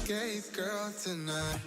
escape, girl, tonight.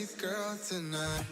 Sweet girl tonight.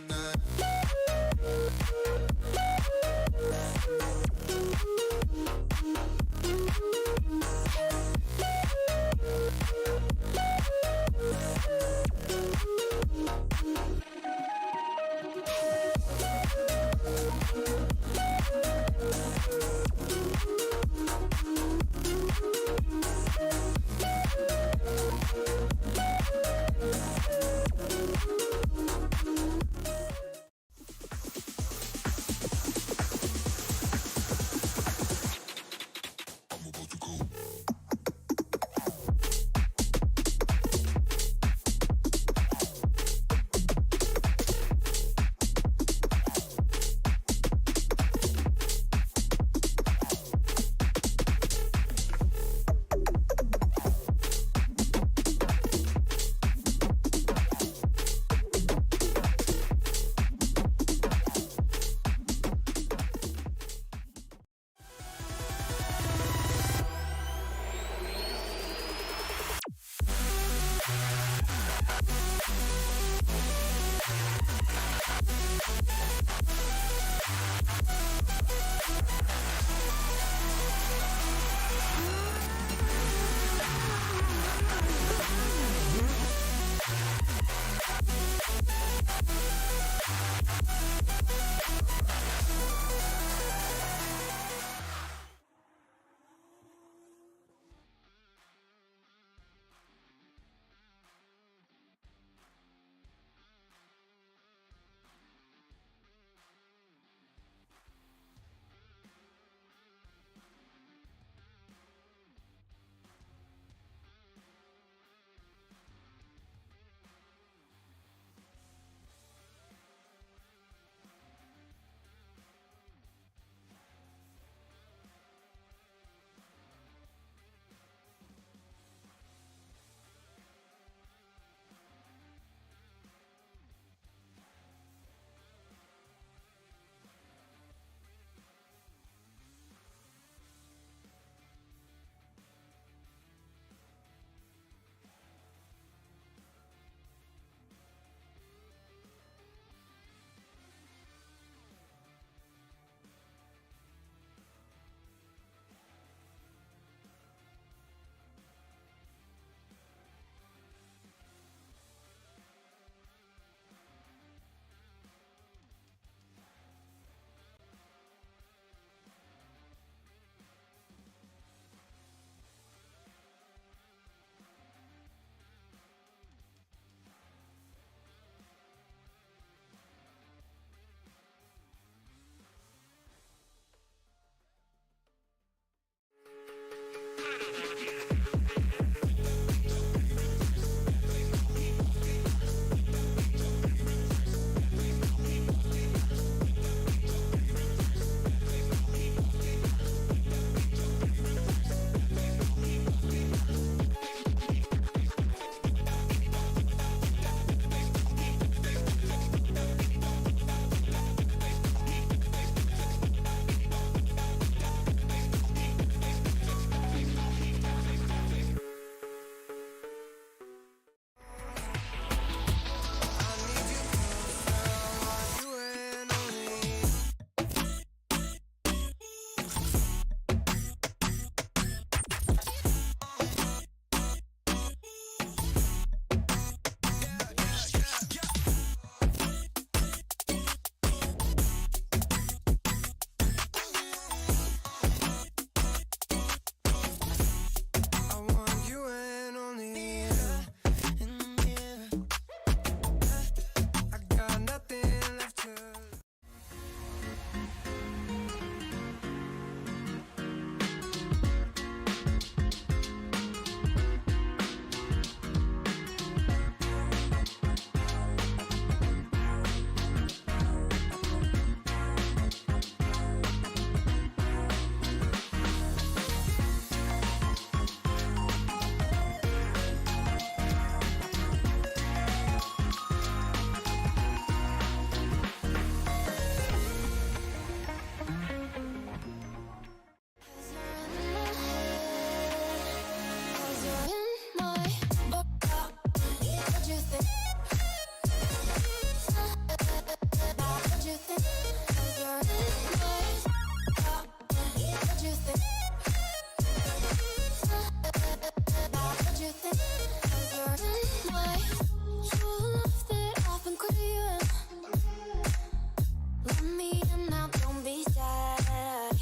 now, don't be sad.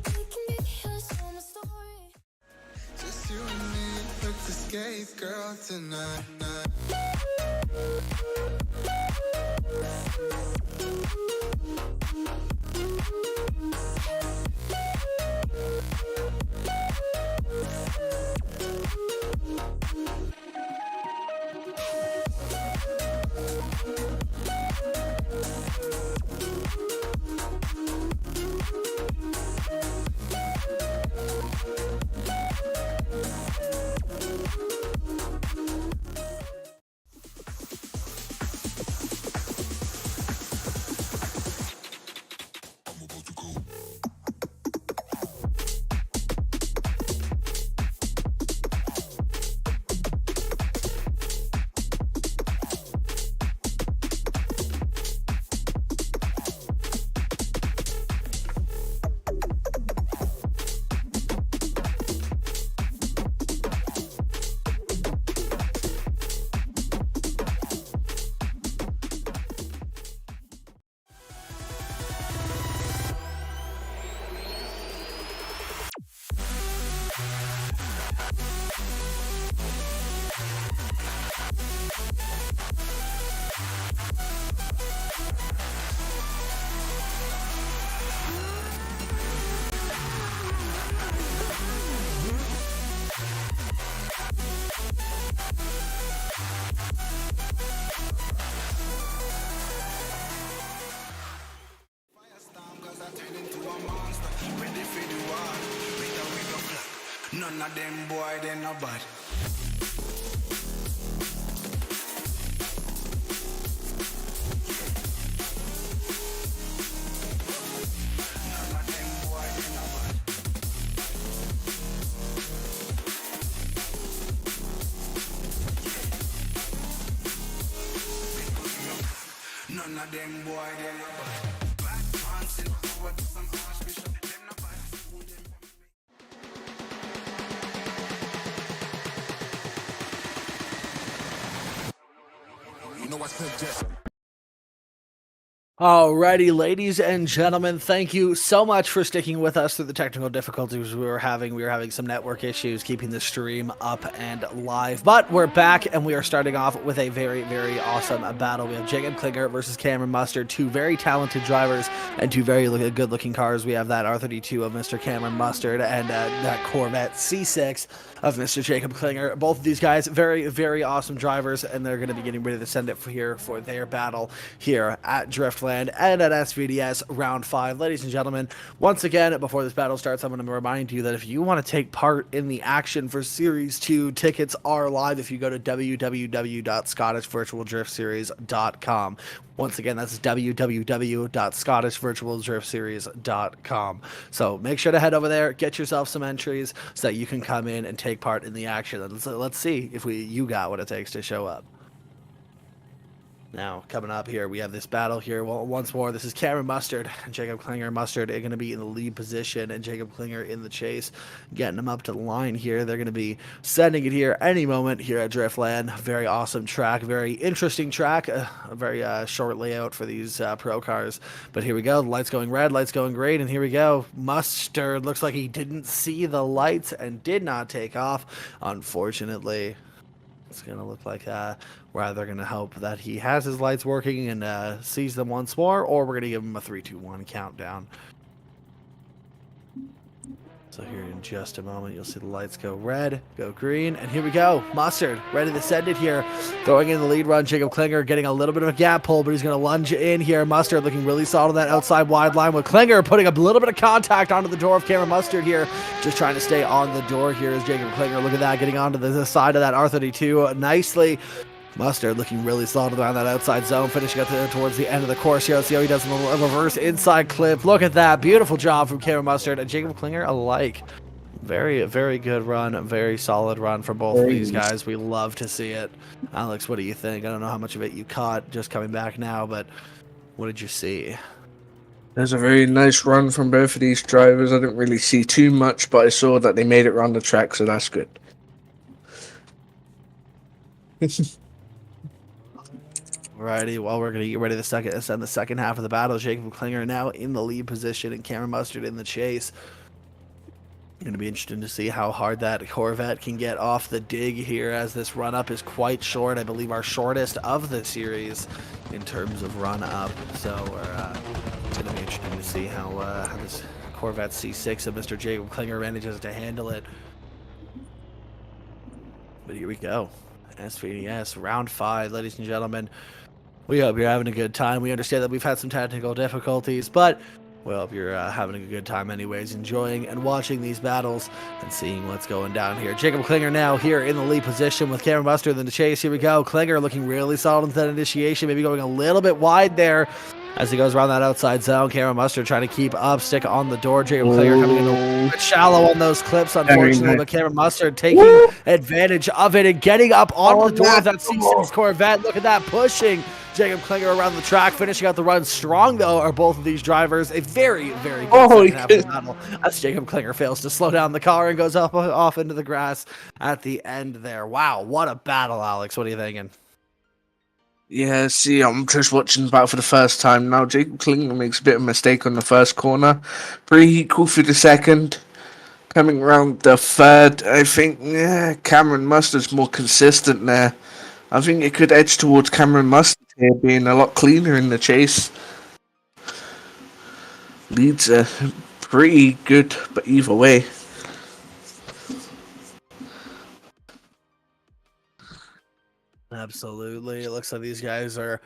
We can be a summer story. Just you and me, let's escape, girl, tonight. None of them boy, they no bad. None of them boy, they no bad. None of them boy, they no bad. Bad pants in power to some archbishop. Them no bad. Alrighty, ladies and gentlemen, thank you so much for sticking with us through the technical difficulties we were having. We were having some network issues keeping the stream up and live, but we're back and we are starting off with a very, very awesome battle. We have Jacob Klinger versus Cameron Mustard, two very talented drivers and two very good-looking cars. We have that R32 of Mr. Cameron Mustard and that Corvette C6 of Mr. Jacob Klinger. Both of these guys, very, very awesome drivers, and they're going to be getting ready to send it here for their battle here at Driftland and at SVDS Round 5. Ladies and gentlemen, once again, before this battle starts, I'm going to remind you that if you want to take part in the action for Series 2, tickets are live if you go to www.scottishvirtualdriftseries.com. Once again, that's www.scottishvirtualdriftseries.com. So make sure to head over there, get yourself some entries so that you can come in and take part in the action. Let's see if you got what it takes to show up. Now, coming up here, we have this battle here. Well, once more, this is Cameron Mustard and Jacob Klinger. Mustard are going to be in the lead position, and Jacob Klinger in the chase, getting them up to the line here. They're going to be sending it here any moment here at Driftland. Very awesome track, very interesting track, a very short layout for these pro cars. But here we go, the lights going red, lights going green, and here we go. Mustard looks like he didn't see the lights and did not take off, unfortunately. It's going to look like we're either going to hope that he has his lights working and sees them once more, or we're going to give him a 3, 2, 1 countdown. So here in just a moment, you'll see the lights go red, go green, and here we go. Mustard ready to send it here. Throwing in the lead run, Jacob Klinger getting a little bit of a gap pull, but he's going to lunge in here. Mustard looking really solid on that outside wide line, with Klinger putting a little bit of contact onto the door of Cameron Mustard here. Just trying to stay on the door here is Jacob Klinger. Look at that, getting onto the side of that R32 nicely. Mustard looking really solid around that outside zone, finishing up towards the end of the course here. Let's see how he does in a reverse inside clip. Look at that. Beautiful job from Cameron Mustard and Jacob Klinger alike. Very, very good run. Very solid run for both of these guys. We love to see it. Alex, what do you think? I don't know how much of it you caught just coming back now, but what did you see? There's a very nice run from both of these drivers. I didn't really see too much, but I saw that they made it around the track, so that's good. Alrighty, well, we're going to get ready to send the second half of the battle. Jacob Klinger now in the lead position and Cameron Mustard in the chase. Going to be interesting to see how hard that Corvette can get off the dig here, as this run-up is quite short. I believe our shortest of the series in terms of run-up. So it's going to be interesting to see how this Corvette C6 of Mr. Jacob Klinger manages to handle it. But here we go. SVDS, round 5, ladies and gentlemen. We hope you're having a good time. We understand that we've had some technical difficulties, but we hope you're having a good time anyways, enjoying and watching these battles and seeing what's going down here. Jacob Klinger now here in the lead position with Cameron Mustard in the chase. Here we go. Klinger looking really solid with that initiation, maybe going a little bit wide there as he goes around that outside zone. Cameron Mustard trying to keep up, stick on the door. Jacob Klinger coming in a little bit shallow on those clips, unfortunately, but Cameron Mustard taking advantage of it and getting up onto the door of that C6 Corvette. Look at that, pushing Jacob Klinger around the track, finishing out the run strong, though, are both of these drivers. A very, very good second half of the battle, as Jacob Klinger fails to slow down the car and goes off into the grass at the end there. Wow, what a battle, Alex. What are you thinking? Yeah, see, I'm just watching the battle for the first time now. Jacob Klinger makes a bit of a mistake on the first corner. Pretty equal for the second. Coming around the third, I think Cameron Mustard's more consistent there. I think it could edge towards Cameron Mustard here being a lot cleaner in the chase. Leads are pretty good, but either way. Absolutely. It looks like these guys are,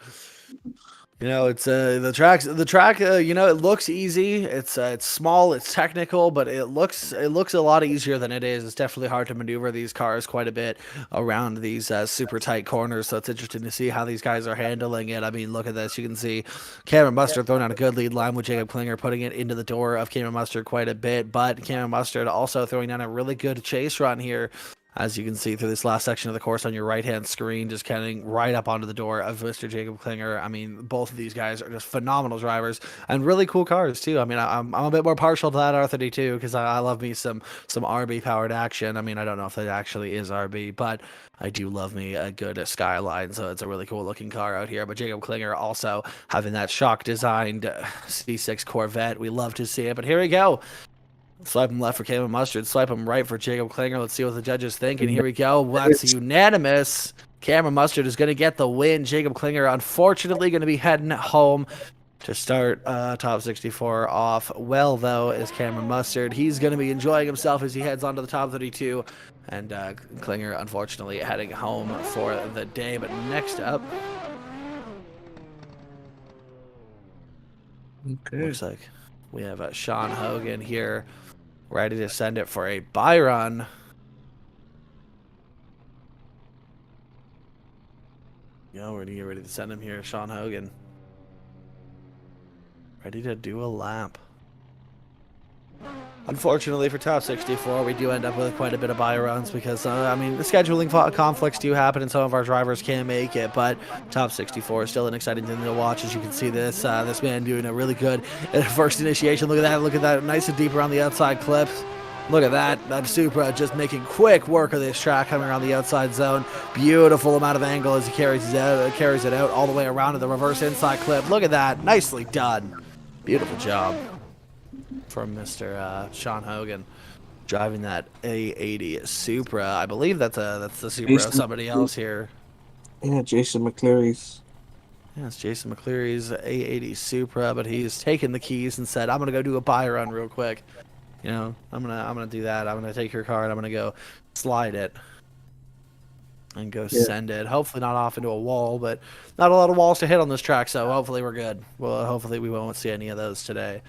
you know, it's the track, you know, it looks easy. It's small, it's technical, but it looks a lot easier than it is. It's definitely hard to maneuver these cars quite a bit around these super tight corners. So it's interesting to see how these guys are handling it. I mean, look at this. You can see Cameron Mustard throwing out a good lead line with Jacob Klinger putting it into the door of Cameron Mustard quite a bit, but Cameron Mustard also throwing down a really good chase run here, as you can see through this last section of the course on your right-hand screen, just getting right up onto the door of Mr. Jacob Klinger. I mean, both of these guys are just phenomenal drivers and really cool cars, too. I mean, I'm a bit more partial to that R32 because I love me some RB-powered action. I mean, I don't know if that actually is RB, but I do love me a good Skyline, so it's a really cool-looking car out here. But Jacob Klinger also having that shock-designed C6 Corvette. We love to see it, but here we go. Swipe him left for Cameron Mustard. Swipe him right for Jacob Klinger. Let's see what the judges think. And here we go. That's unanimous. Cameron Mustard is going to get the win. Jacob Klinger, unfortunately, going to be heading home to start top 64 off. Well, though, is Cameron Mustard. He's going to be enjoying himself as he heads on to the top 32. And Klinger, unfortunately, heading home for the day. But next up, looks like we have Sean Hogan here, ready to send it for a bye run. Yeah, we're gonna get ready to send him here, Sean Hogan. Ready to do a lap. Unfortunately for top 64, we do end up with quite a bit of bye runs because, I mean, the scheduling conflicts do happen and some of our drivers can't make it, but top 64 is still an exciting thing to watch. As you can see this man doing a really good first initiation. Look at that, nice and deep around the outside clips. Look at that Supra just making quick work of this track coming around the outside zone. Beautiful amount of angle as he carries it out all the way around to the reverse inside clip. Look at that, nicely done. Beautiful job from Mr. Sean Hogan, driving that A80 Supra. I believe that's the Supra of somebody else here. Yeah, Jason McCleary's. Yeah, it's Jason McCleary's A80 Supra, but he's taken the keys and said, "I'm gonna go do a buy run real quick. You know, I'm gonna do that. I'm gonna take your car and I'm gonna go slide it and go send it. Hopefully not off into a wall, but not a lot of walls to hit on this track, so hopefully we're good. Well, hopefully we won't see any of those today."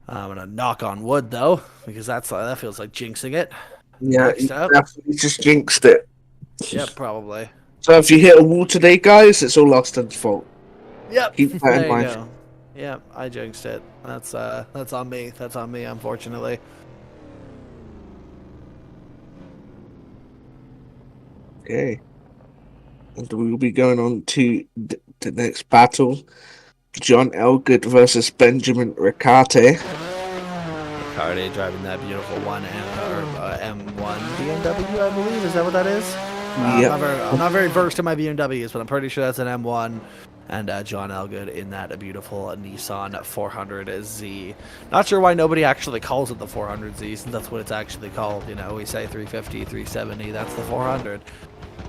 I'm gonna knock on wood though, because that feels like jinxing it. Yeah, he definitely just jinxed it. Yep, probably. So if you hit a wall today, guys, it's all Austin's fault. Yep. Keep that there in mind. you go. Yep, I jinxed it. That's on me. That's on me, unfortunately. Okay. And we'll be going on to the next battle. John Elgood versus Benjamin Riccarte. Riccarte driving that beautiful M1 BMW, I believe. Is that what that is? Yep. I'm not very versed in my BMWs, but I'm pretty sure that's an M1. And John Elgood in that beautiful Nissan 400Z. Not sure why nobody actually calls it the 400Z, since that's what it's actually called. You know, we say 350, 370, that's the 400.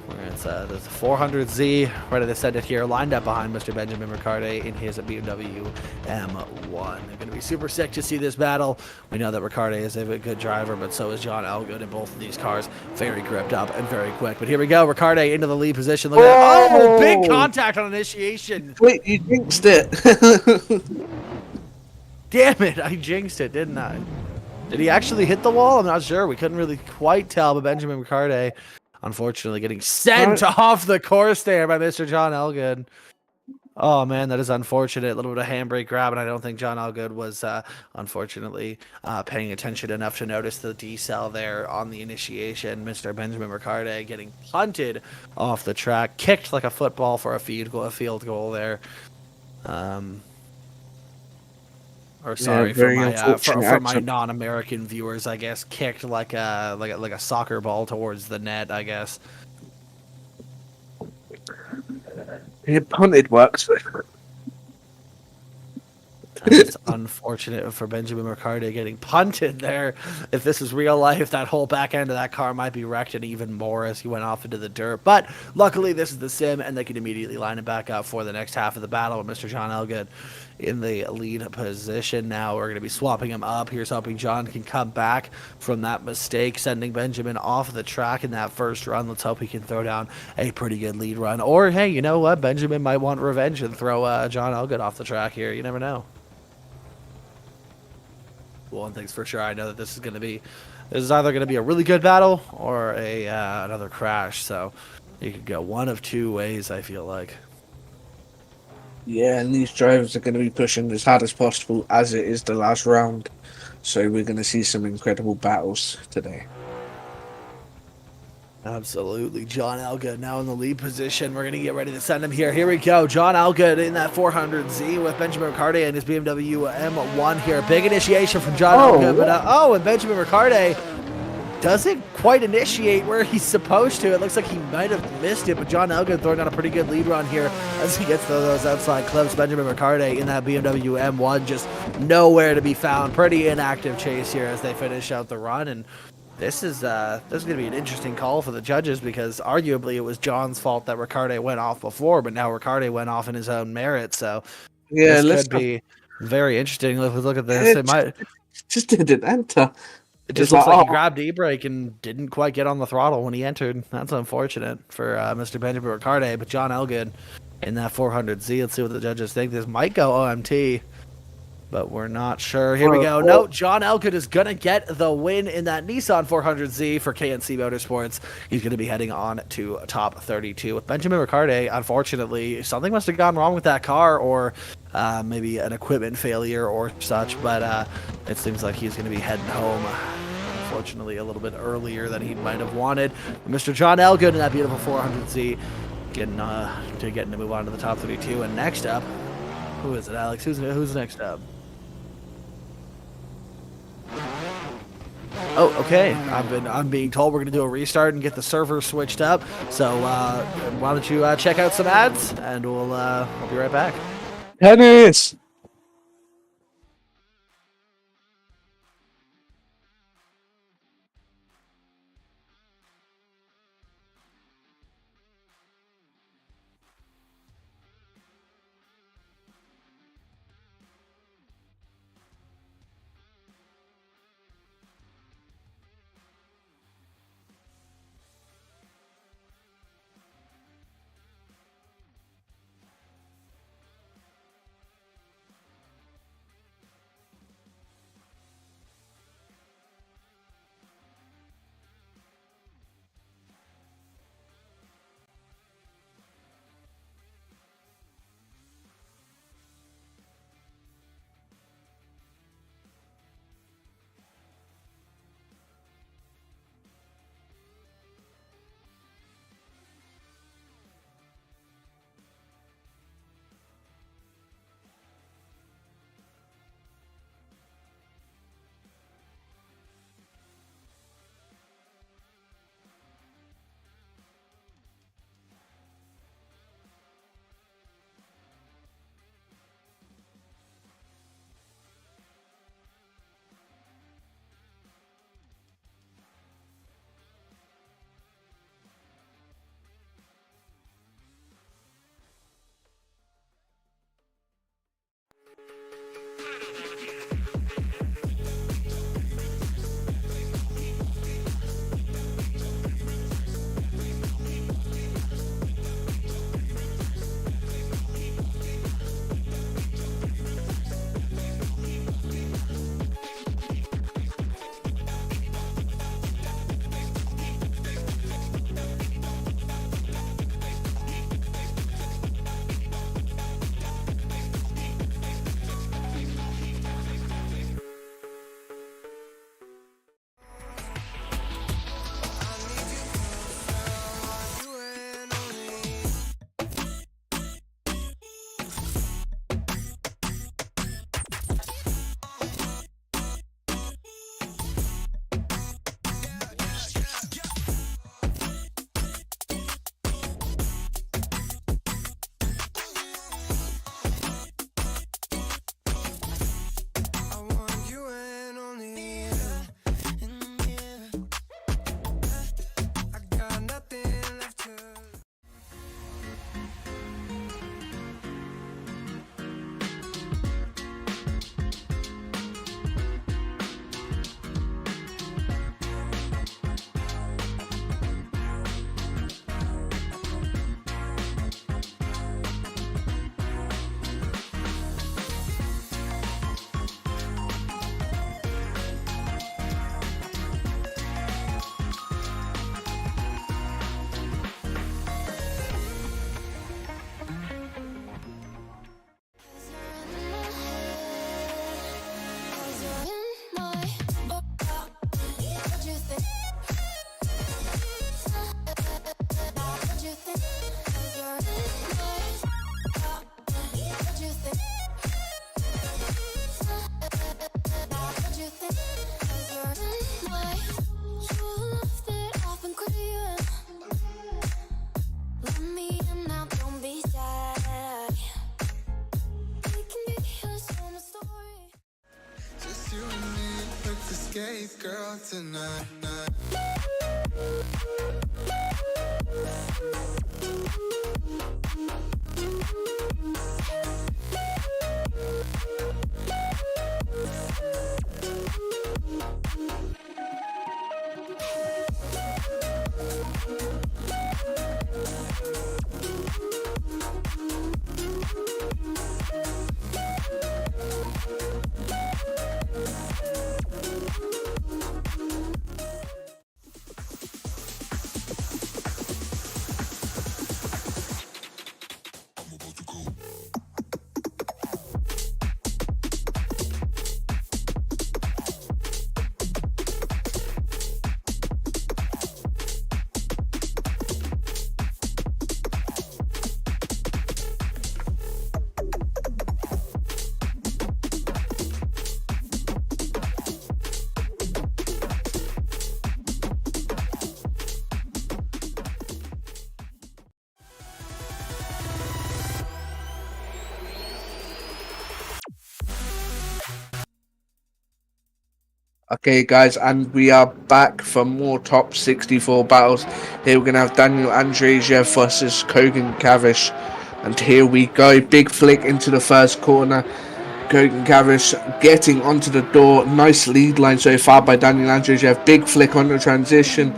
Where it's the 400Z, ready to send it here, lined up behind Mr. Benjamin Riccarte in his BMW M1. Going to be super sick to see this battle. We know that Riccarte is a good driver, but so is John Elgood in both of these cars. Very gripped up and very quick. But here we go, Riccarte into the lead position. Look at that. Oh, big contact on initiation. Wait, you jinxed it. Damn it, I jinxed it, didn't I? Did he actually hit the wall? I'm not sure. We couldn't really quite tell, but Benjamin Riccarte, unfortunately, getting sent off the course there by Mr. John Elgood. Oh, man, that is unfortunate. A little bit of handbrake grab, and I don't think John Elgood was, unfortunately, paying attention enough to notice the decel there on the initiation. Mr. Benjamin Riccarte getting punted off the track, kicked like a football for a field goal there. Or sorry, for my non-American viewers, I guess, kicked like a soccer ball towards the net, I guess. Yeah, punted works. It's unfortunate for Benjamin Riccarte getting punted there. If this is real life, that whole back end of that car might be wrecked and even more as he went off into the dirt. But luckily, this is the sim, and they can immediately line it back up for the next half of the battle with Mr. John Elgood in the lead position. Now we're going to be swapping him up. Here's hoping John can come back from that mistake, sending Benjamin off the track in that first run. Let's hope he can throw down a pretty good lead run. Or, hey, you know what? Benjamin might want revenge and throw John Elgood off the track here. You never know. One thing's for sure, I know that this is either going to be a really good battle or another crash. So you could go one of two ways, I feel like. Yeah, and these drivers are going to be pushing as hard as possible as it is the last round. So we're going to see some incredible battles today. Absolutely. John Elgood now in the lead position. We're going to get ready to send him here. Here we go. John Elgood in that 400Z with Benjamin Riccarte and his BMW M1 here. Big initiation from John Elgood. But, and Benjamin Riccarte doesn't quite initiate where he's supposed to. It looks like he might have missed it, but John Elgood throwing down a pretty good lead run here as he gets those outside clips. Benjamin Riccarte in that BMW M1 just nowhere to be found. Pretty inactive chase here as they finish out the run. And this is going to be an interesting call for the judges because arguably it was John's fault that Riccarte went off before, but now Riccarte went off in his own merit. So yeah, this could be very interesting. Look at this. It just didn't enter. It just looks like he grabbed e-brake and didn't quite get on the throttle when he entered. That's unfortunate for Mr. Benjamin Riccarte, but John Elgood in that 400Z. Let's see what the judges think. This might go OMT, but we're not sure. Here we go. No, John Elgood is going to get the win in that Nissan 400Z for KNC Motorsports. He's going to be heading on to top 32. With Benjamin Riccarte, unfortunately, something must have gone wrong with that car or maybe an equipment failure or such, but it seems like he's going to be heading home, unfortunately, a little bit earlier than he might have wanted. Mr. John Elgood in that beautiful 400Z getting to move on to the top 32. And next up, who is it, Alex? Who's next up? Oh, okay. I'm being told we're going to do a restart and get the server switched up. So why don't you check out some ads, and we'll be right back. Tennis! I want you and only you in the mirror. I got nothing left to. Just you and me, let's escape, girl, tonight. Okay, guys, and we are back for more top 64 battles. Here we're going to have Daniel Andrejab versus Hogan Cabbesh. And here we go. Big flick into the first corner. Hogan Cabbesh getting onto the door. Nice lead line so far by Daniel Andrejab. Big flick on the transition.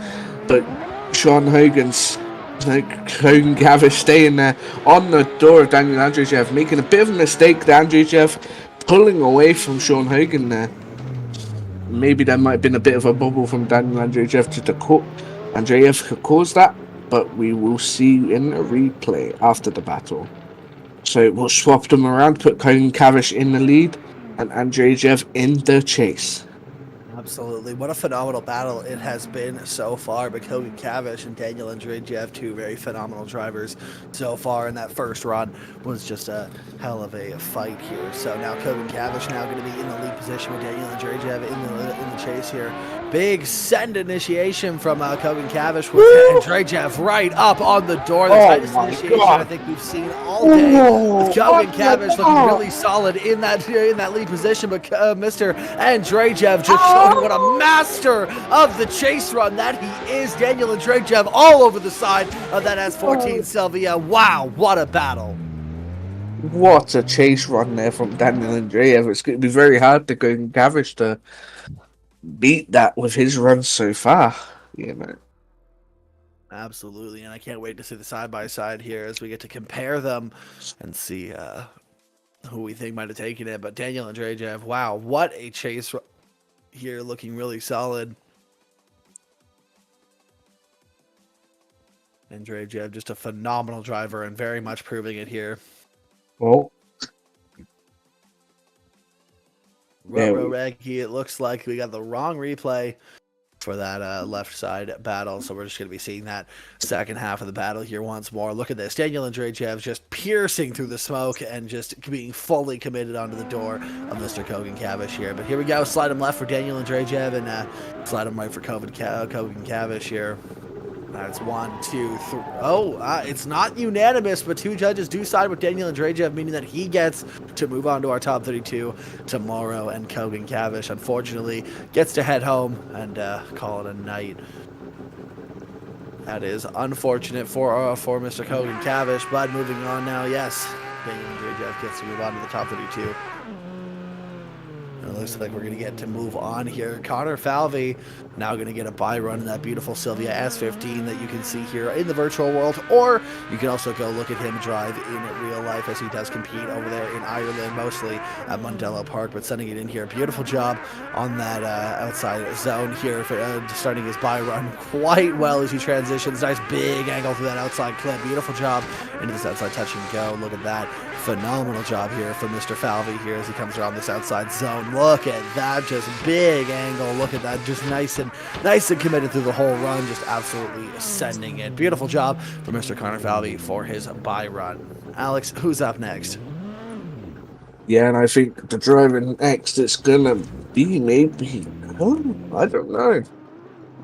But Hogan Cabbesh staying there on the door of Daniel Andrejab. Making a bit of a mistake. The Andrejab pulling away from Sean Hogan there. Maybe there might have been a bit of a bubble from Daniel Andrejab to the court. Andrejab could cause that, but we will see in a replay after the battle. So we'll swap them around, put Hogan Cabbesh in the lead and Andrejab in the chase. Absolutely. What a phenomenal battle it has been so far. But Hogan Cabbesh and Daniel Andrejab, two very phenomenal drivers so far. And that first run was just a hell of a fight here. So now Hogan Cabbesh now going to be in the lead position with Daniel Andrejab in the chase here. Big send initiation from Hogan Cabbesh with Andrejab right up on the door. The tightest initiation I think we've seen all day. With Hogan Cabbesh looking really solid in that lead position, but Mr. Andrejab just showing what a master of the chase run that he is. Daniel Andrejab all over the side of that S14 Silvia. Wow, what a battle. What a chase run there from Daniel Andrejab. It's going to be very hard to go and Cabbesh to beat that with his run so far. You know. Absolutely, and I can't wait to see the side-by-side here as we get to compare them and see who we think might have taken it. But Daniel Andrejab, wow, what a chase here, looking really solid. Andrejab, just a phenomenal driver and very much proving it here. Well, Reggie, it looks like we got the wrong replay for that left side battle, so we're just going to be seeing that second half of the battle here once more. Look at this, Daniel Andrejab just piercing through the smoke and just being fully committed onto the door of Mr. Hogan Cabbesh here. But here we go, slide him left for Daniel Andrejab and slide him right for Hogan Cabbesh here. That's 1, 2, 3. Oh, it's not unanimous, but 2 judges do side with Daniel Andrejab, meaning that he gets to move on to our top 32 tomorrow, and Hogan Cabbesh, unfortunately, gets to head home and call it a night. That is unfortunate for Mr. Hogan Cabbesh, but moving on now, yes, Daniel Andrejab gets to move on to the top 32. It looks like we're going to get to move on here. Connor Falvey now going to get a buy run in that beautiful Silvia S15 that you can see here in the virtual world, or you can also go look at him drive in real life as he does compete over there in Ireland, mostly at Mundello Park, but sending it in here. Beautiful job on that outside zone here for starting his buy run quite well as he transitions. Nice big angle through that outside clip. Beautiful job into this outside touch and go. Look at that. Phenomenal job here from Mr. Falvey here as he comes around this outside zone. Look at that, just big angle. Look at that, just nice and committed through the whole run, just absolutely sending it. Beautiful job for Mr. Connor Falvey for his buy run. Alex, who's up next? Yeah, and I think the driver next is gonna be maybe. I don't know.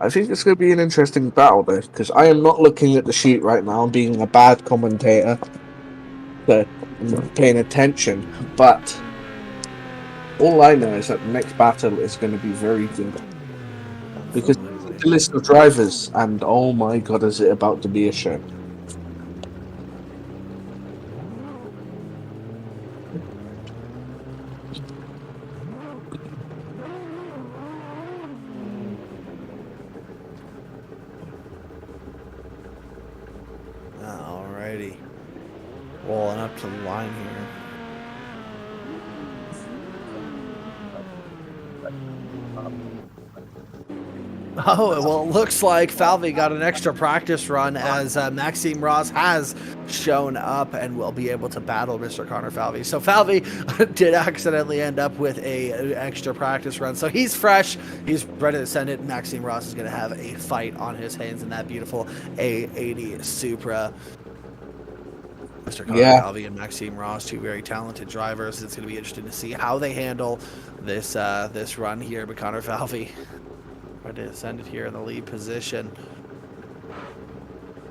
I think it's gonna be an interesting battle there because I am not looking at the sheet right now. I'm being a bad commentator. So I'm not paying attention, but all I know is that the next battle is going to be very good because the list of drivers, and oh my god, is it about to be a show? Alrighty, rolling up to the line here. Oh, well, it looks like Falvey got an extra practice run as Maxime Ross has shown up and will be able to battle Mr. Connor Falvey. So Falvey did accidentally end up with an extra practice run. So he's fresh. He's ready to send it. Maxime Ross is going to have a fight on his hands in that beautiful A80 Supra. Mr. Connor Falvey and Maxime Ross, 2 very talented drivers. It's going to be interesting to see how they handle this this run here. But Connor Falvey ready to send it here in the lead position.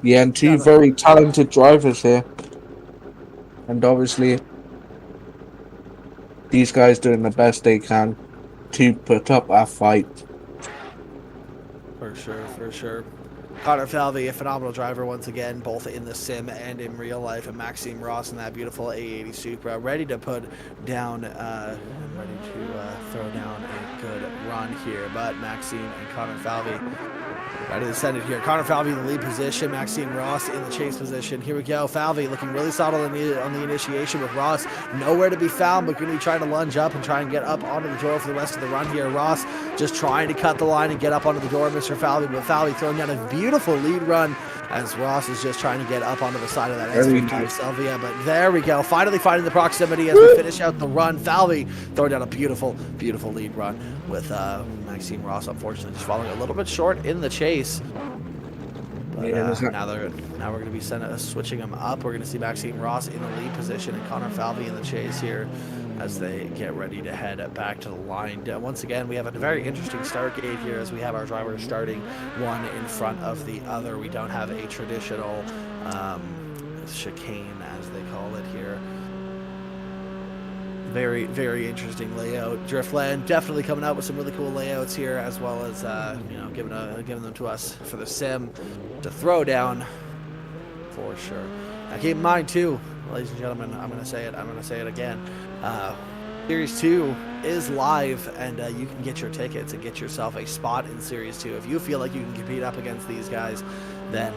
Yeah, and 2 very talented drivers here. And obviously, these guys doing the best they can to put up a fight. For sure, for sure. Connor Falvey, a phenomenal driver once again, both in the sim and in real life, and Maxime Ross in that beautiful A80 Supra, ready to put down, ready to throw down a good run here. But Maxime and Connor Falvey ready to send it here. Connor Falvey in the lead position, Maxime Ross in the chase position. Here we go. Falvey looking really solid on the initiation with Ross nowhere to be found, but going to be trying to lunge up and try and get up onto the door for the rest of the run here. Ross just trying to cut the line and get up onto the door of Mr. Falvey, but Falvey throwing down a beautiful lead run as Ross is just trying to get up onto the side of that S15 Silvia. But there we go. Finally finding the proximity as we finish out the run. Falvey throwing down a beautiful, beautiful lead run with Maxime Ross unfortunately just falling a little bit short in the chase. But now we're going to be switching them up. We're going to see Maxime Ross in the lead position and Connor Falvey in the chase here as they get ready to head back to the line. Once again, we have a very interesting start gate here as we have our drivers starting one in front of the other. We don't have a traditional chicane, as they call it here. Very, very interesting layout. Driftland definitely coming out with some really cool layouts here, as well as giving them to us for the sim to throw down for sure. Now keep in mind too, ladies and gentlemen, I'm gonna say it again. Series 2 is live, and you can get your tickets and get yourself a spot in Series 2. If you feel like you can compete up against these guys, then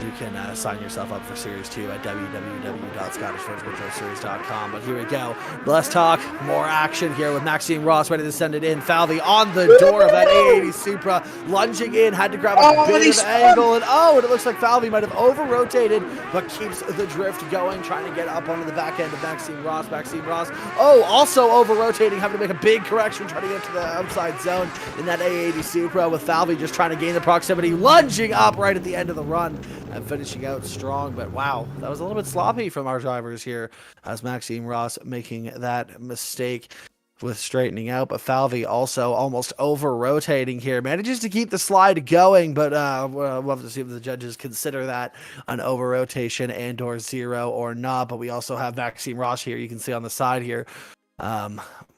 you can sign yourself up for Series 2 at www.scottishmotorsportseries.com. But here we go. Less talk, more action here with Maxime Ross ready to send it in. Falvey on the door of that A80 Supra, lunging in, had to grab a bit of angle, and it looks like Falvey might have over-rotated, but keeps the drift going, trying to get up onto the back end of Maxime Ross. Maxime Ross, also over-rotating, having to make a big correction, trying to get to the outside zone in that A80 Supra, with Falvey just trying to gain the proximity, lunging up right at the end of the run, and finishing out strong. But wow, that was a little bit sloppy from our drivers here, as Maxime Ross making that mistake with straightening out. But Falvey also almost over-rotating here, manages to keep the slide going, but we'll have to see if the judges consider that an over-rotation and or 0 or not. But we also have Maxime Ross here, you can see on the side here,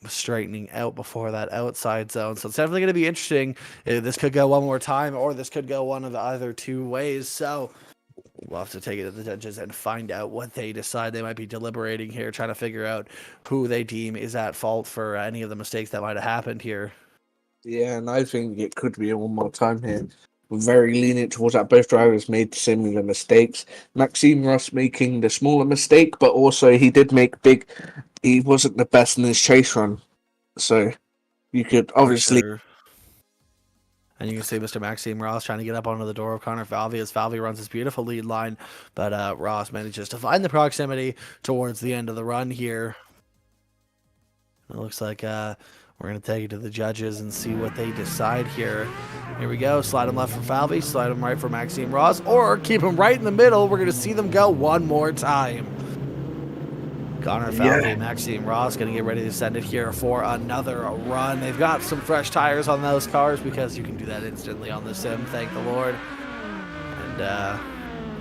straightening out before that outside zone. So it's definitely going to be interesting. This could go one more time, or this could go one of either two ways. So we'll have to take it to the judges and find out what they decide. They might be deliberating here, trying to figure out who they deem is at fault for any of the mistakes that might have happened here. Yeah, and I think it could be a one more time here. We're very lenient towards that. Both drivers made similar mistakes. Maxime Ross making the smaller mistake, but also he did make big. He wasn't the best in his chase run, so you could obviously. Sure. And you can see Mr. Maxime Ross trying to get up onto the door of Connor Falvey as Falvey runs his beautiful lead line, but Ross manages to find the proximity towards the end of the run here. It looks like we're going to take it to the judges and see what they decide here. Here we go. Slide him left for Falvey, slide him right for Maxime Ross, or keep him right in the middle. We're going to see them go one more time. Connor Falvey and Maxime Ross going to get ready to send it here for another run. They've got some fresh tires on those cars because you can do that instantly on the sim, thank the Lord. And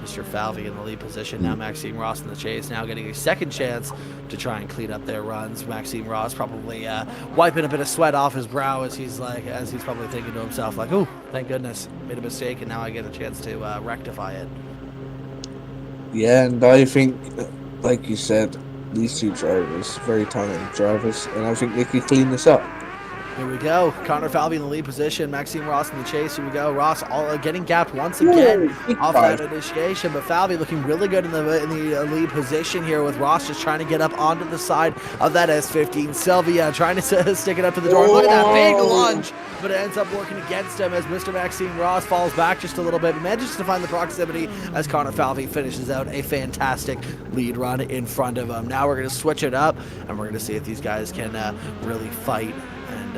Mr. Falvey in the lead position. Now Maxime Ross in the chase, now getting a second chance to try and clean up their runs. Maxime Ross probably wiping a bit of sweat off his brow as he's probably thinking to himself like, "Oh, thank goodness, made a mistake, and now I get a chance to rectify it." Yeah, and I think, like you said, these two drivers, very talented drivers, and I think they could clean this up. Here we go. Connor Falvey in the lead position. Maxime Ross in the chase. Here we go. Ross getting gapped once again off that initiation, but Falvey looking really good in the lead position here, with Ross just trying to get up onto the side of that S15. Sylvia trying to stick it up to the door. Look at that big lunge, but it ends up working against him as Mr. Maxime Ross falls back just a little bit, but manages to find the proximity as Connor Falvey finishes out a fantastic lead run in front of him. Now we're going to switch it up, and we're going to see if these guys can really fight, and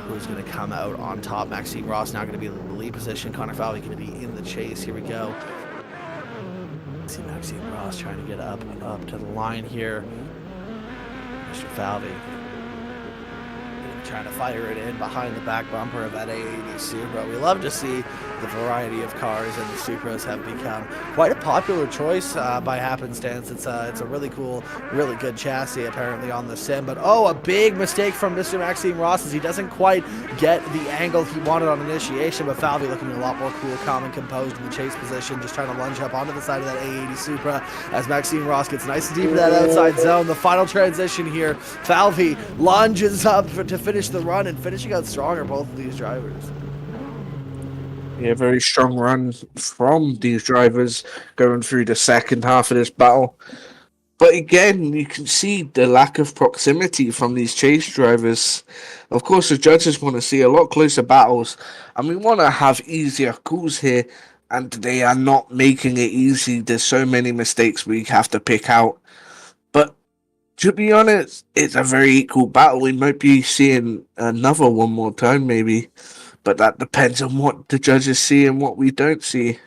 who's going to come out on top. Maxime Ross now going to be in the lead position. Connor Falvey going to be in the chase. Here we go. See Maxime Ross trying to get up to the line here. Mr. Falvey trying to fire it in behind the back bumper of that A80 Supra. We love to see the variety of cars, and the Supras have become quite a popular choice by happenstance. It's a really cool, really good chassis apparently on the sim, but a big mistake from Mr. Maxime Ross as he doesn't quite get the angle he wanted on initiation, but Falvey looking a lot more cool, calm, and composed in the chase position, just trying to lunge up onto the side of that A80 Supra as Maxime Ross gets nice and deep in that outside zone. The final transition here, Falvey lunges up to finish the run, and finishing out stronger, both of these drivers. Yeah, very strong run from these drivers going through the second half of this battle. But again, you can see the lack of proximity from these chase drivers. Of course, the judges want to see a lot closer battles, and we want to have easier calls here, and they are not making it easy. There's so many mistakes we have to pick out. But to be honest, it's a very equal battle. We might be seeing another one more time, maybe. But that depends on what the judges see and what we don't see.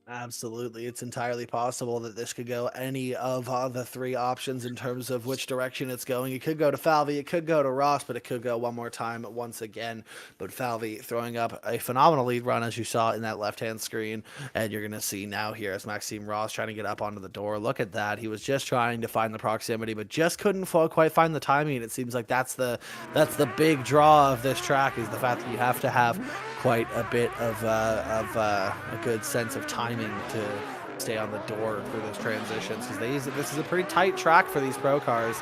Absolutely. It's entirely possible that this could go any of the three options in terms of which direction it's going. It could go to Falvey, it could go to Ross, but it could go one more time once again. But Falvey throwing up a phenomenal lead run, as you saw in that left-hand screen. And you're going to see now here as Maxime Ross trying to get up onto the door. Look at that. He was just trying to find the proximity, but just couldn't quite find the timing. It seems like that's the big draw of this track, is the fact that you have to have quite a bit of a good sense of timing timing to stay on the door for those transitions, because this is a pretty tight track for these pro cars,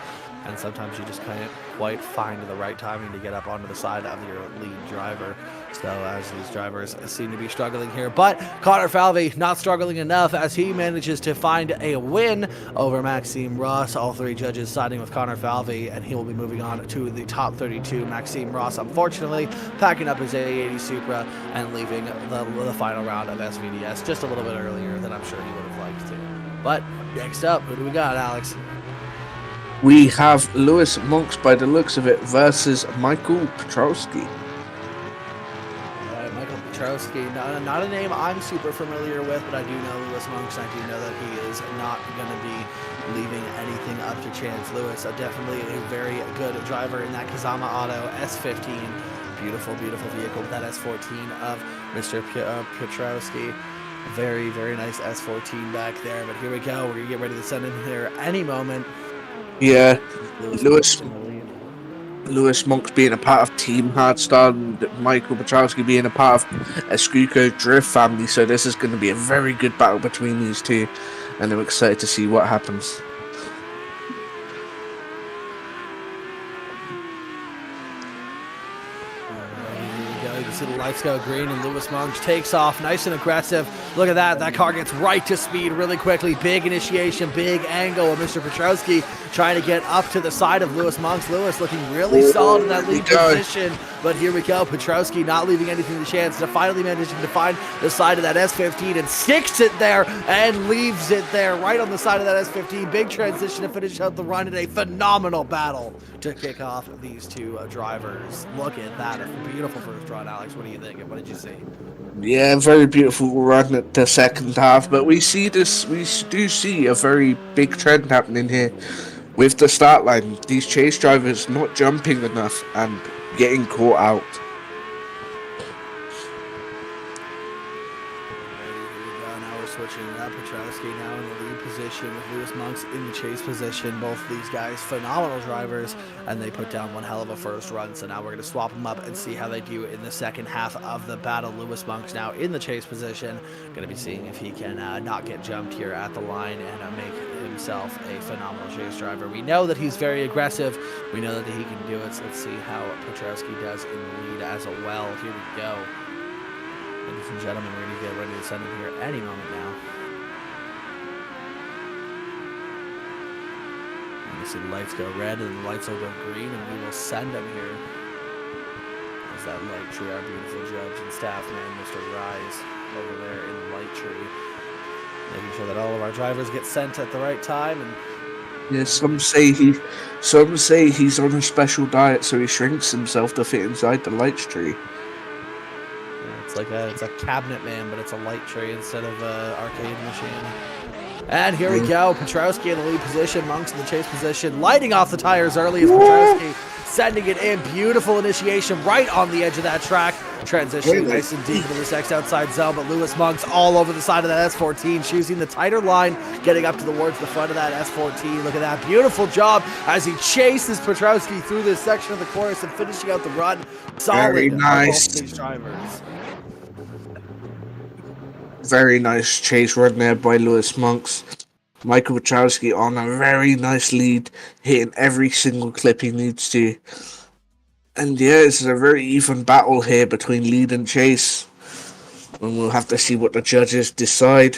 and sometimes you just can't quite find the right timing to get up onto the side of your lead driver. So as these drivers seem to be struggling here, but Connor Falvey not struggling enough as he manages to find a win over Maxime Ross. All three judges siding with Connor Falvey, and he will be moving on to the top 32. Maxime Ross, unfortunately, packing up his A80 Supra and leaving the final round of SVDS just a little bit earlier than I'm sure he would have liked to. But next up, who do we got, Alex? We have Lewis Monks, by the looks of it, versus Michael Petrovski. Michael Petrovski, not a name I'm super familiar with, but I do know Lewis Monks. I do know that he is not going to be leaving anything up to chance. Lewis, definitely a very good driver in that Kazama Auto S15. Beautiful, beautiful vehicle with that S14 of Mr. Petrovski. Very, very nice S14 back there. But here we go. We're going to get ready to send him here any moment. Yeah, Lewis Monks being a part of Team Hardstar and Michael Petrovski being a part of a Skuko Drift family, so this is going to be a very good battle between these two, and I'm excited to see what happens. See the lights go green, and Lewis Monks takes off nice and aggressive. Look at that. That car gets right to speed really quickly. Big initiation, big angle of Mr. Petrovski trying to get up to the side of Lewis Monks. Lewis looking really solid in that lead position. But here we go. Petrovski not leaving anything to chance, to finally managing to find the side of that S15 and sticks it there and leaves it there right on the side of that S15. Big transition to finish out the run in a phenomenal battle to kick off these two drivers. Look at that. A beautiful first run, Alex. What do you think? What did you see? Yeah, very beautiful run at the second half, but we do see a very big trend happening here with the start line. These chase drivers not jumping enough and getting caught out. Now we're switching up. Petrovski now in the lead position with Lewis Monks in the chase position. Both of these guys phenomenal drivers, and they put down one hell of a first run. So now we're going to swap them up and see how they do in the second half of the battle. Lewis Monks now in the chase position, going to be seeing if he can not get jumped here at the line and make himself a phenomenal chase driver. We know that he's very aggressive. We know that he can do it. So let's see how Petrovski does in the lead as well. Here we go. Ladies and gentlemen, we're going to get ready to send him here any moment now. You see the lights go red and the lights will go green, and we will send him here. As that light tree, our beautiful judge and staff man, Mr. Rise, over there in the light tree. Making sure that all of our drivers get sent at the right time. And yeah, some say he's on a special diet, so he shrinks himself to fit inside the light tree. It's a cabinet man, but it's a light tree instead of an arcade machine. And here we go. Petrovski in the lead position, Monks in the chase position, lighting off the tires early as Petrovski sending it in. Beautiful initiation right on the edge of that track. Transitioning nice and deep into this X outside zone, but Lewis Monks all over the side of that S14, choosing the tighter line, getting up towards the front of that S14. Look at that beautiful job as he chases Petrovski through this section of the course and finishing out the run. Solid. Very nice. Both these drivers. Very nice chase run there by Lewis Monks. Michael Petrovski on a very nice lead, hitting every single clip he needs to. And yeah, it's a very even battle here between lead and chase. And we'll have to see what the judges decide.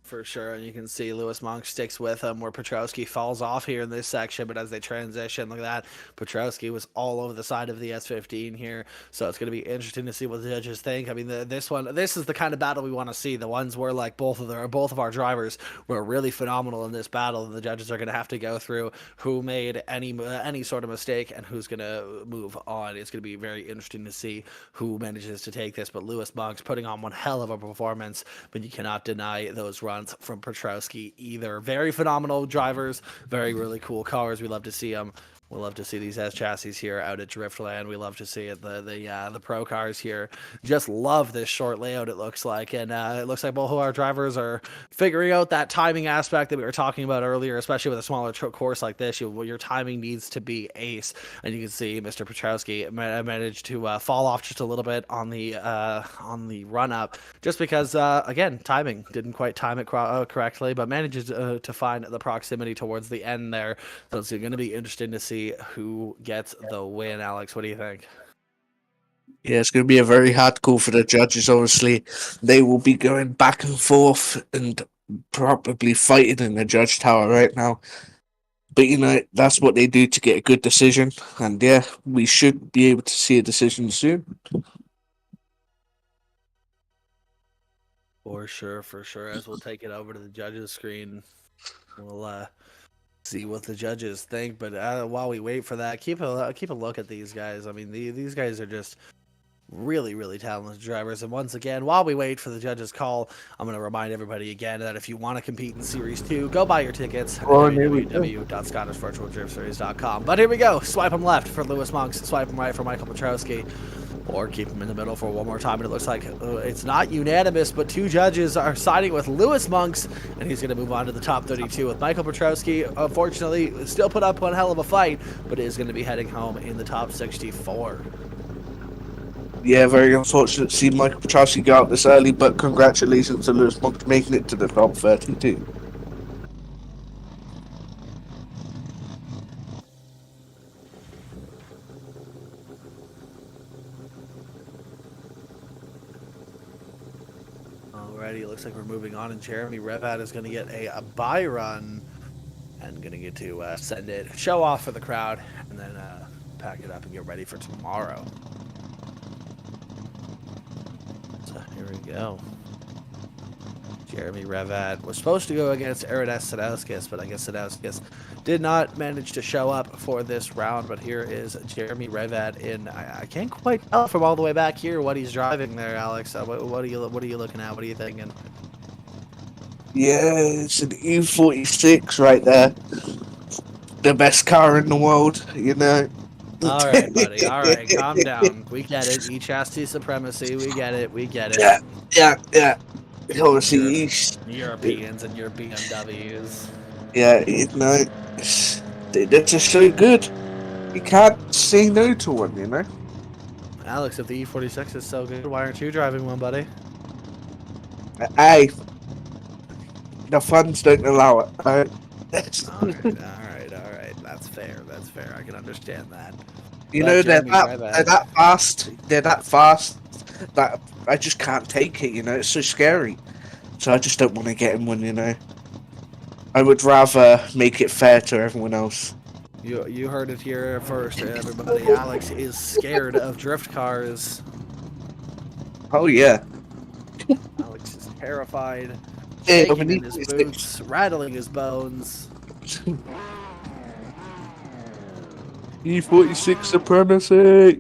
For sure, and you can see Lewis Monks sticks with him where Petrovski falls off here in this section, but as they transition, look at that, Petrovski was all over the side of the S15 here, so it's going to be interesting to see what the judges think. I mean, this is the kind of battle we want to see, the ones where like both of our drivers were really phenomenal in this battle, and the judges are going to have to go through who made any sort of mistake and who's going to move on. It's going to be very interesting to see who manages to take this, but Lewis Monks putting on one hell of a performance, but you cannot deny those runs from Petrovski either. Very phenomenal drivers, very really cool cars. We love to see them. We love to see these S chassis here out at Driftland. We love to see it. The pro cars here just love this short layout. It looks like, and it looks like both of our drivers are figuring out that timing aspect that we were talking about earlier, especially with a smaller course like this. Your timing needs to be ace, and you can see Mr. Petrovski managed to fall off just a little bit on the run up, just because again timing didn't quite time it correctly, but manages to find the proximity towards the end there. So it's going to be interesting to see who gets the win. Alex, what do you think? Yeah, it's going to be a very hard call for the judges. Obviously, they will be going back and forth and probably fighting in the judge tower right now. But, you know, that's what they do to get a good decision. And, yeah, we should be able to see a decision soon. For sure. As we'll take it over to the judges' screen, we'll see what the judges think. But while we wait for that, keep a look at these guys. I mean, these guys are just really talented drivers. And once again, while we wait for the judges' call, I'm going to remind everybody again that if you want to compete in Series 2, go buy your tickets at www.scottishvirtualdriftseries.com. But here we go. Swipe them left for Lewis Monks, swipe them right for Michael Petrovski, or keep them in the middle for one more time. And it looks like it's not unanimous, but two judges are siding with Lewis Monks, and he's going to move on to the top 32 with Michael Petrovski. Unfortunately, still put up one hell of a fight, but is going to be heading home in the top 64. Yeah, very unfortunate to see Michael Petrovski go out this early, but congratulations to Lewis Monk making it to the top 32. Alrighty, it looks like we're moving on, and Jeremy Revat is going to get a bye run and going to get to send it, show off for the crowd, and then pack it up and get ready for tomorrow. So here we go. Jeremy Revat was supposed to go against Aridas Sadowskis, but I guess Sadowskis did not manage to show up for this round. But here is Jeremy Revat in. I can't quite tell from all the way back here what he's driving there, Alex. What are you looking at? What are you thinking? Yeah, it's an E46 right there. The best car in the world, you know. All right, buddy. All right, calm down. We get it. E-chassis supremacy. We get it. Yeah. Obviously, Europeans and your BMWs. Yeah, you know, they're just so good. You can't say no to one, you know. Alex, if the E46 is so good, why aren't you driving one, buddy? Hey, the funds don't allow it. All right. That's fair. I can understand that. You know, they're that fast. They're that fast that I just can't take it. You know, it's so scary. So I just don't want to get in one. You know, I would rather make it fair to everyone else. You heard it here first, everybody. Alex is scared of drift cars. Oh yeah. Alex is terrified, shaking in his boots, rattling his bones. E46 supremacy.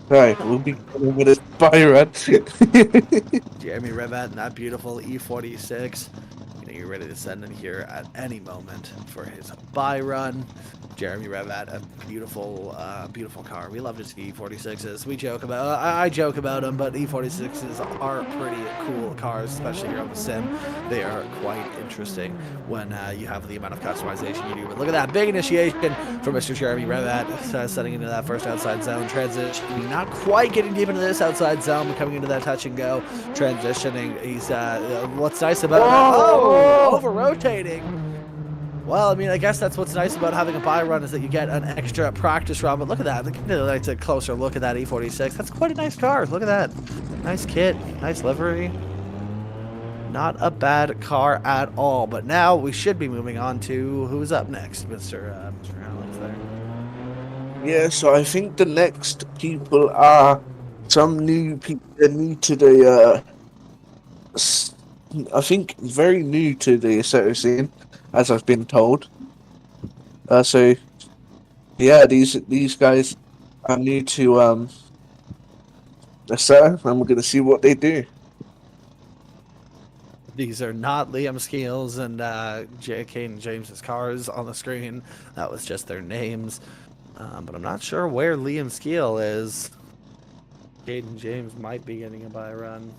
Right, we'll be coming with his buy run. Jeremy Revat in that beautiful E46. You're ready to send in here at any moment for his buy run. Jeremy Revat, a beautiful car. We love to see E46s. We joke about, I joke about them, but E46s are pretty cool cars, especially here on the sim. They are quite interesting when you have the amount of customization you do. But look at that big initiation for Mr. Jeremy Revat, setting into that first outside zone transition. Not quite getting deep into this outside zone, but coming into that touch and go transitioning. He's what's nice about over rotating. Well, I mean, I guess that's what's nice about having a buy run is that you get an extra practice run. But look at that. Let's take a closer look at that E46. That's quite a nice car. Look at that. Nice kit. Nice livery. Not a bad car at all. But now we should be moving on to who's up next, Mr. Alex there. Yeah, so I think the next people are some new people new to the, I think very new to the association, as I've been told. So, yeah, these guys are new to the set, and we're going to see what they do. These are not Liam Skeels and Caden James's cars on the screen. That was just their names. But I'm not sure where Liam Skeel is. Caden James might be getting a bye run.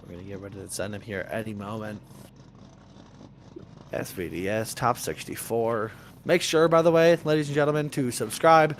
We're going to get ready to send him here any moment. SVDS, top 64. Make sure, by the way, ladies and gentlemen, to subscribe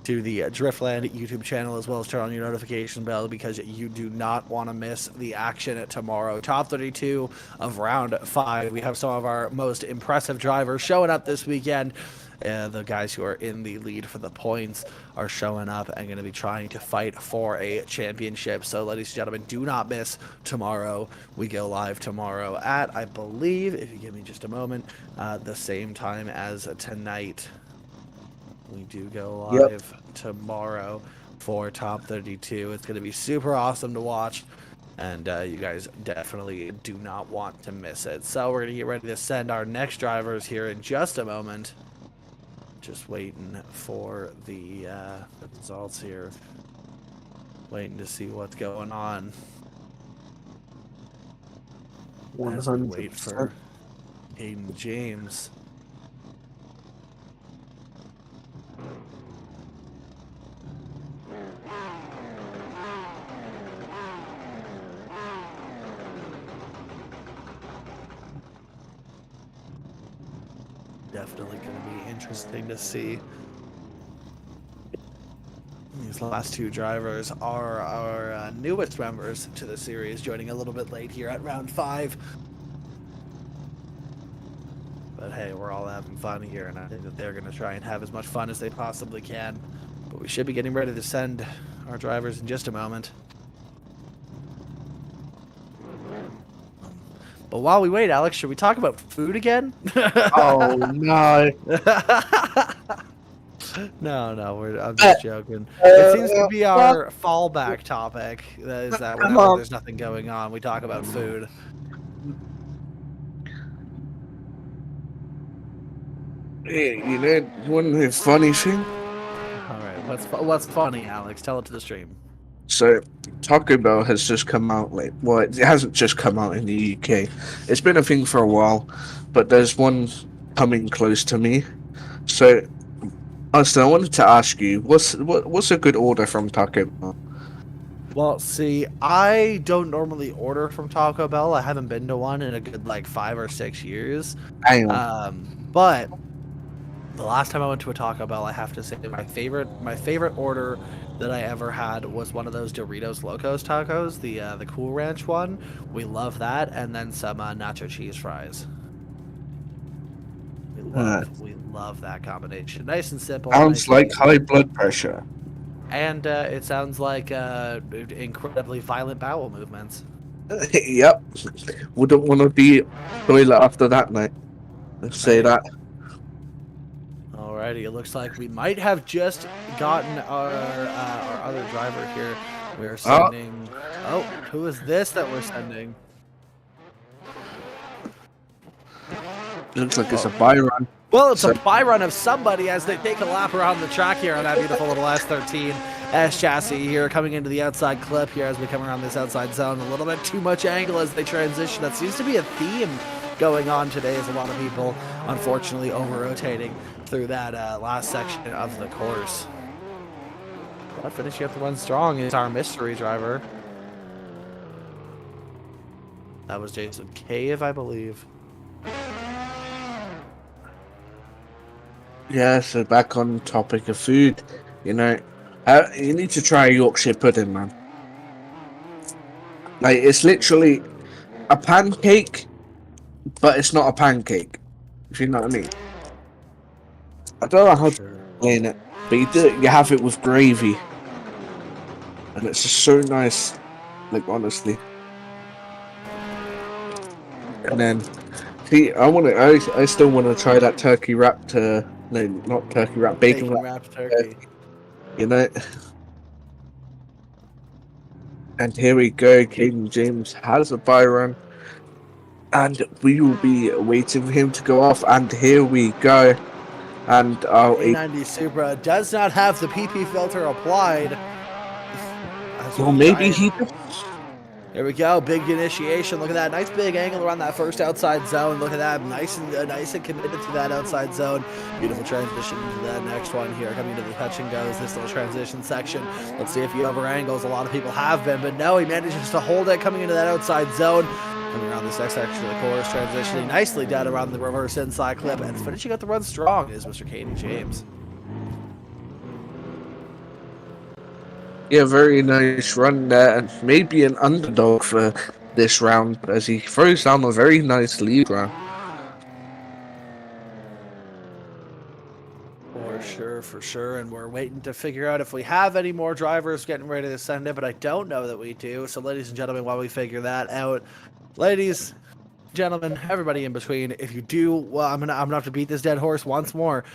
to the Driftland YouTube channel, as well as turn on your notification bell, because you do not want to miss the action tomorrow. Top 32 of round 5. We have some of our most impressive drivers showing up this weekend. The guys who are in the lead for the points are showing up and going to be trying to fight for a championship. So, ladies and gentlemen, do not miss tomorrow. We go live tomorrow at, I believe, if you give me just a moment, the same time as tonight. We do go live tomorrow for top 32. It's going to be super awesome to watch, and you guys definitely do not want to miss it. So we're going to get ready to send our next drivers here in just a moment. Just waiting for the results here. Waiting to see what's going on. As we wait for Caden James. Definitely going to be interesting to see. These last two drivers are our newest members to the series, joining a little bit late here at round 5. But hey, we're all having fun here, and I think that they're going to try and have as much fun as they possibly can. But we should be getting ready to send our drivers in just a moment. But while we wait, Alex, should we talk about food again? Oh, no. No, I'm just joking. It seems to be our fallback topic. Is that whenever there's nothing going on, we talk about food. Hey, you know, one of the funny thing? All right, what's funny, Alex? Tell it to the stream. So, Taco Bell has just come out, well, it hasn't just come out in the UK. It's been a thing for a while, but there's one coming close to me. So, Austin, I wanted to ask you, what's a good order from Taco Bell? Well, see, I don't normally order from Taco Bell. I haven't been to one in a good, 5 or 6 years. But the last time I went to a Taco Bell, I have to say my favorite order that I ever had was one of those Doritos Locos tacos, the Cool Ranch one. We love that, and then some nacho cheese fries. We love that combination. Nice and simple. Sounds like high blood pressure. And it sounds like incredibly violent bowel movements. Yep. Wouldn't want to be toilet after that night. Let's say that. Alrighty, it looks like we might have just gotten our other driver here. We're sending... Oh, who is this that we're sending? Looks like it's a buy run. Well, it's a buy run of somebody as they take a lap around the track here on that beautiful little S13 S chassis here, coming into the outside clip here as we come around this outside zone. A little bit too much angle as they transition. That seems to be a theme going on today, as a lot of people, unfortunately, over-rotating through that last section of the course. But finishing up the run strong is our mystery driver. That was Jason Cave, I believe. Yeah, so back on topic of food, you know, you need to try Yorkshire pudding, man. Like, it's literally a pancake, but it's not a pancake, if you know what I mean. I don't know how to explain it, but you have it with gravy, and it's just so nice, like, honestly. And then, see, I still want to try that turkey wrapped, no, not turkey wrap, bacon wrapped turkey. You know. And here we go. Caden James has a buy run, and we will be waiting for him to go off. And here we go. And our A90 Supra does not have the PP filter applied. well, maybe he. Here we go, big initiation. Look at that, nice big angle around that first outside zone. Look at that, nice and committed to that outside zone. Beautiful transition to the next one here, coming to the touch and goes. This little transition section. Let's see if he over angles. A lot of people have been, but no, he manages to hold it coming into that outside zone. Coming around this next section of the course, transitioning nicely down around the reverse inside clip, and finishing out the run strong is Mr. Katie James. Yeah, very nice run there, and maybe an underdog for this round as he throws down a very nice lead round. For sure, and we're waiting to figure out if we have any more drivers getting ready to send it, but I don't know that we do. So, ladies and gentlemen, while we figure that out, ladies, gentlemen, everybody in between, if you do, well, I'm gonna have to beat this dead horse once more.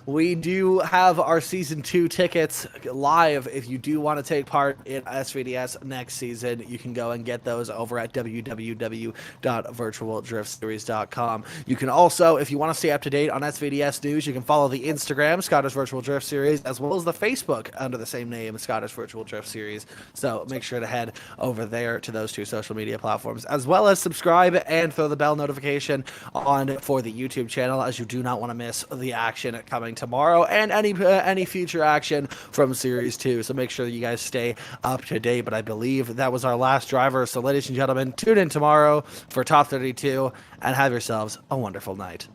We do have our season 2 tickets live. If you do want to take part in SVDS next season, you can go and get those over at www.virtualdriftseries.com. You can also, if you want to stay up to date on SVDS news, you can follow the Instagram, Scottish Virtual Drift Series, as well as the Facebook under the same name, Scottish Virtual Drift Series. So make sure to head over there to those 2 social media platforms, as well as subscribe and throw the bell notification on for the YouTube channel, as you do not want to miss the action coming tomorrow and any future action from Series 2. So make sure that you guys stay up to date. But I believe that was our last driver. So ladies and gentlemen, tune in tomorrow for Top 32 and have yourselves a wonderful night.